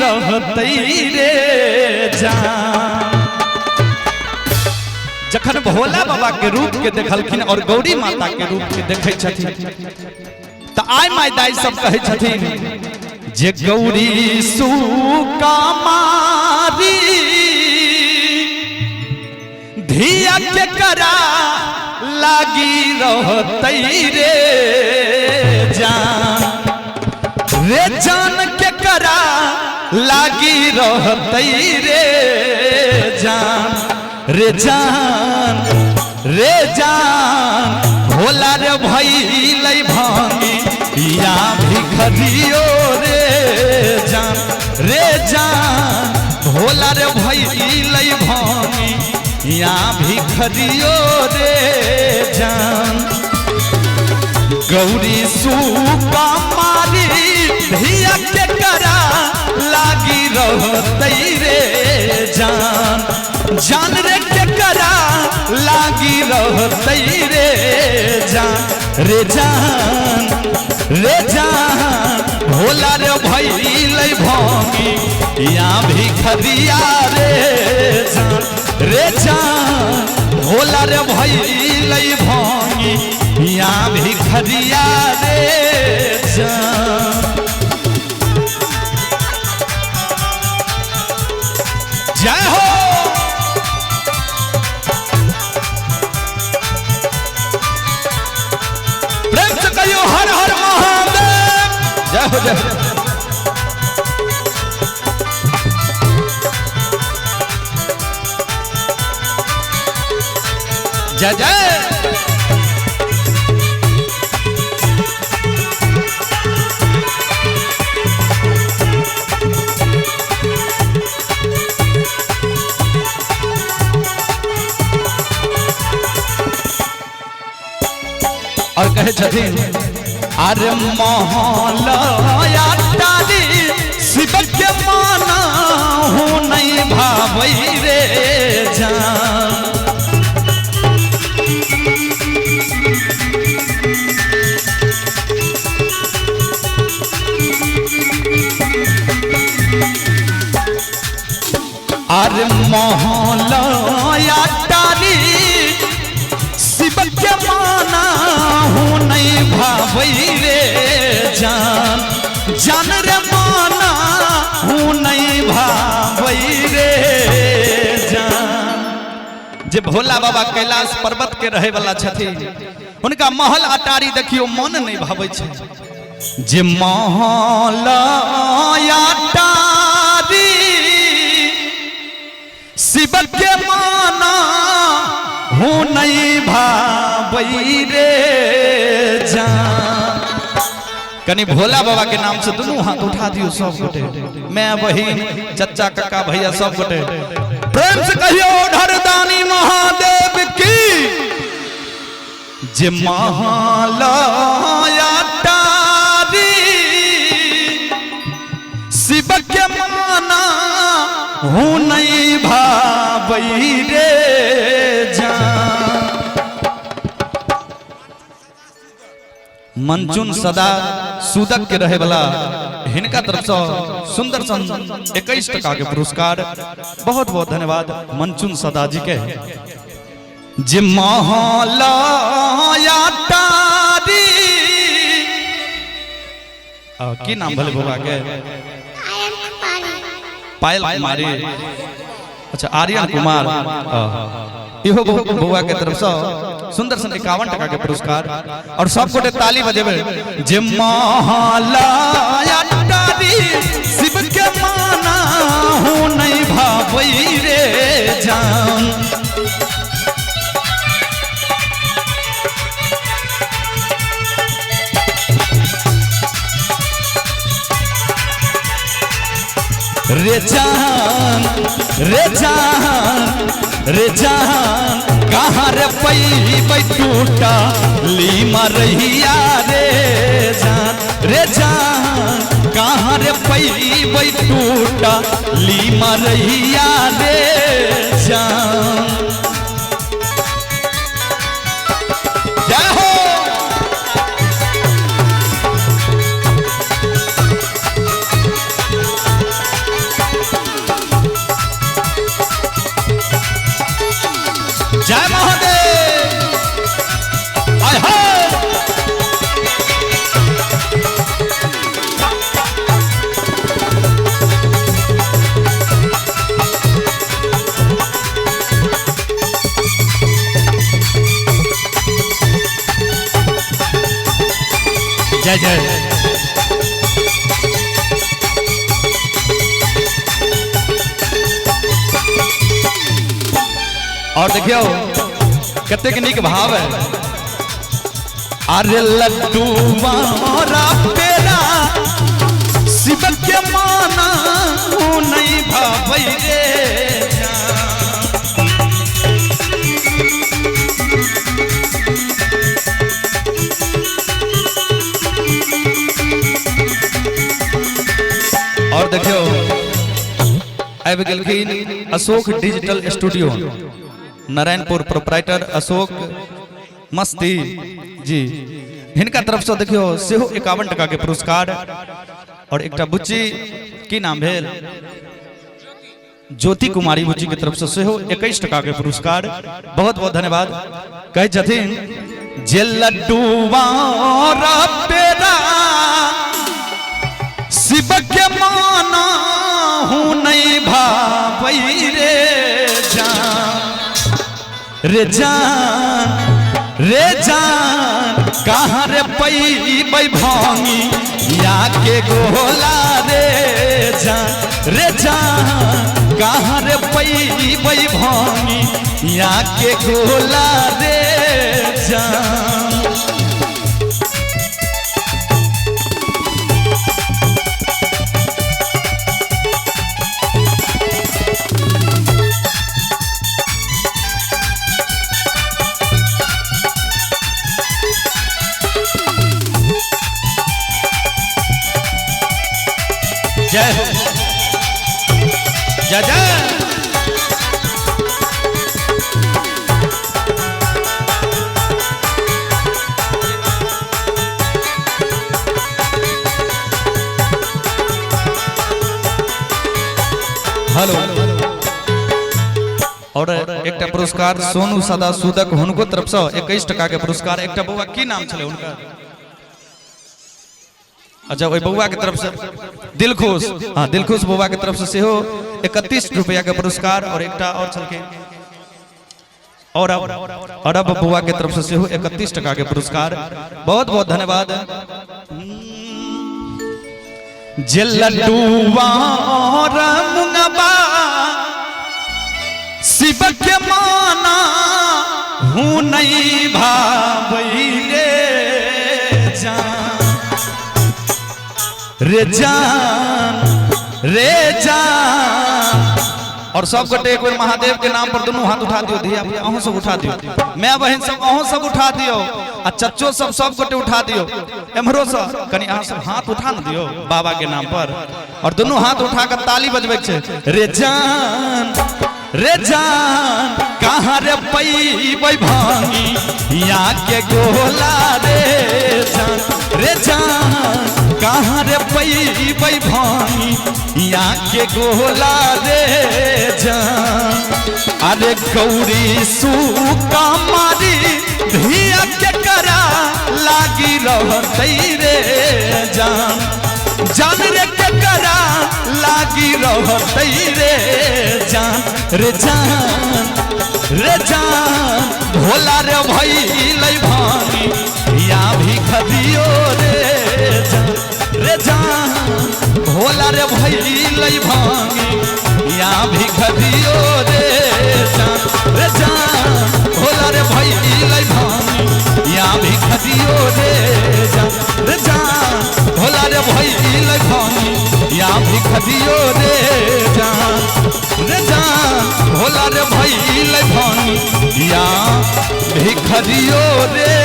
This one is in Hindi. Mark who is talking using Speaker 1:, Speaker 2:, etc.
Speaker 1: रहतै रे जान। जखन भोला बाबा के रूप के देखलखिन और गौरी माता के रूप के देखे छथिन तो आय माय दाई सब कहे छथिन जे गौरी सुकामारी धिया के करा लागी रहतै रे जान। रे जान के करा लागी रहतै रे जान। रे जान रे जान भोला रे भइलै भांगी या भिखरियो रे जान। रे जान भोला रे भइलै भांगी या भिखरियो रे जान। गौरी सुकामारी धिया के करा लागी रहतै रे जान। जान रे के करा लागी रहतै रे जान। रे जान रे जान भोला रे भइलै भांगी या भिखरिया रे जान। रे जान भोला रे भइलै भांगी या भिखरिया रे जान। जय हो प्रेम से कहियो हर हर महादेव। जय हो जय हो। जय जय और कहे छथिन अरे महलया टाली शिव के माना हो नहीं भावै रे जान। अरे महलया टाली शिव के माना हो नहीं भावै रे जान। जान रे माना हो नहीं भावै रे जान। जे भोला बाबा कैलाश पर्वत के रहे वाला छथिन उनका महल अटारी देखियो मन नहीं भावै छै। जे महल अटारी शिव के माना हो नहीं भावै रे जान। कनी भोला बाबा के नाम से दोनों हाथ उठा दियो सब गोटे, मैं बहिन चचा काका भैया सब गोटे प्रेम से कहियो धरदानी महादेव की। जे महलया टारी शिव के माना हो नहीं भावै रे जान। मंचुन सदा सुदक के रहे वाला हिनका तरफ से सुंदर सन 21 टका के पुरस्कार बहुत बहुत धन्यवाद मंचुन सदा जी के। जे महलया टारी की नाम भले बाबा के पायल कुमारी। अच्छा आर्यन कुमार इहो बउआ के तरफ से सुंदर सन 51 टका के पुरस्कार और सब गोटे ताली बजेबे। जे महलया टारी शिव के माना हो नहीं भावै रे जान। रे जान रे जान रे जान कहाँ रे पैबै टूटा ली मरहिया रे जान। रे जान कहाँ रे पैबै टूटा ली मरहिया रे जान। जय हो जय जय। और देखियो कितने के नीक भाव है। अरे लड्डू वारा पेरा शिव के माना नहीं भावई रे। और देखियो अब गेलखिन Ashok digital studio Narayanpur, proprietor Ashok मस्ती जी, इनका तरफ से देखियो सेहो 51 टका के पुरस्कार। और एक बुच्ची की नाम भेल ज्योति कुमारी बुच्ची की तरफ से सेहो 21 टका के पुरस्कार। बहुत बहुत धन्यवाद। कहे छथिन जे लड्डू वारा पेरा शिव के माना हूँ नहीं भावई रे जान। रे जान रे जान कहाँ रे पई भांगी या के गोला रे जान। रे जान कहाँ रे पई भांगी या के गोला रे जान। जय हो जय जय। हेलो। और एक पुरस्कार सोनू सदा सुदक हुनको तरफ से 21 टका के पुरस्कार। एक बउआ की नाम छले उनका? अच्छा वही बउआ के तरफ से दिलखुश, हाँ दिलखुश बउआ के तरफ से सेहो 31 रुपया के पुरस्कार। और एक और छलके और अब बउआ के तरफ से सेहो 31 टका के पुरस्कार। बहुत बहुत धन्यवाद। जे लड्डू वारा मुंगबा शिव के माना हूँ नहीं भावई रे जान। रे जान रे जान। और सब गोटे एक बार महादेव के नाम पर दोनों हाथ उठा दियो। धिया अहूँ सब उठा दियो, मैं बहन सब अहूँ सब उठा दियो, आ चच्चो सब गोटे उठा दियो। एम्हरो से कनी अहाँ सब हाथ उठा न दियो बाबा के नाम पर। और दोनों हाथ उठा कर ताली बजबे छे। रे जान कहाँ रे पई भांगी या के गोला रे जान। रे जान कहाँ रे पई भांगी या के गोला रे जान। अरे गौरी सूका मारी धिया के करा लागी रहतई रे जान। जान रे के करा लागी रहतई रे जान। रे जान भोला रे भइलै भांगी या भी खदियो रे जान। रे जान भोला रे भइलै भांगी या भी खदियो रे जान। रे जान भोला रे भइलै भांगी या भी खदियो रे जान। रे जान भोला रे भइलै भांगी या भी खदियो रे जान। रे जान भोला रे भइलै भांगी या भी खदियो रे।